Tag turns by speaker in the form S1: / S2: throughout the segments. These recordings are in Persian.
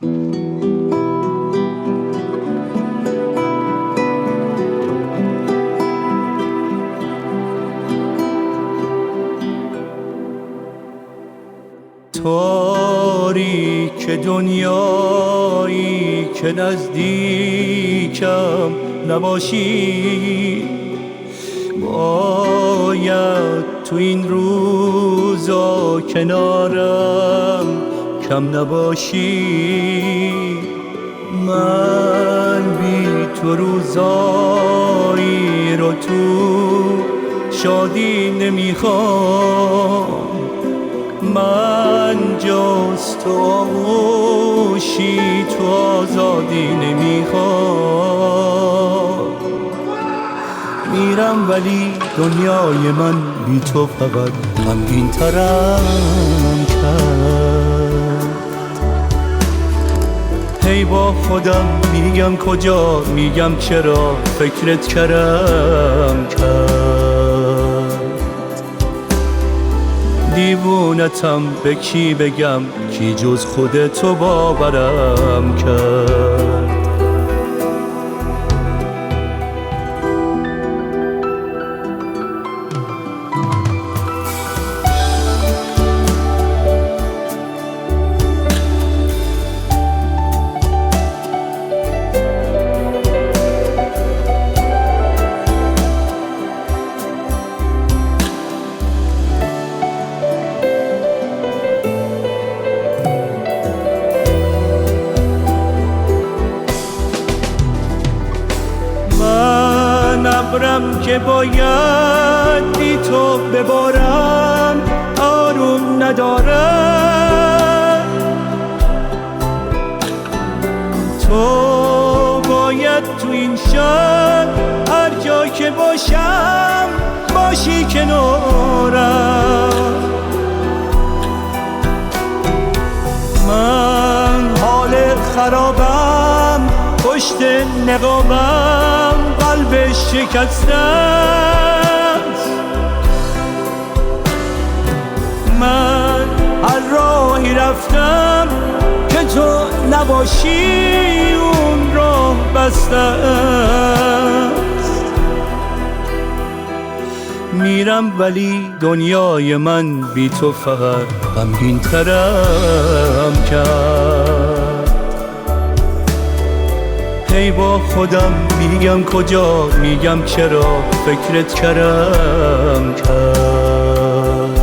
S1: تاریک دنیایی که نزدیکم نباشی، باید تو این روزا کنارم کم نباشی. من بی تو روزایی رو تو شادی نمیخوام، من جز تو آغوشی تو آزادی نمیخوام. میرم ولی دنیای من بی تو فقط غمگین ترم کرد. هی با خودم میگم کجا، میگم چرا فکرت کردم کرد. دیوونتم به کی بگم، کی جز خودتو باورم کرد. ابرم که باید بی تو ببارم آروم ندارم. تو باید تو این شهر هر جا که باشم باشی کنارم. من حال خرابم، پشت نقابم قلبش شکسته است. من هر راهی رفتم که تو نباشی اون راه بسته است. میرم ولی دنیای من بی تو فقط غمگین ترم کرد. هی با خودم میگم کجا، میگم چرا فکرت کردم کرد.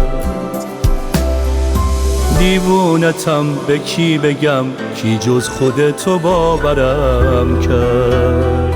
S1: دیوونتم به کی بگم، کی جز خودتو باورم کرد.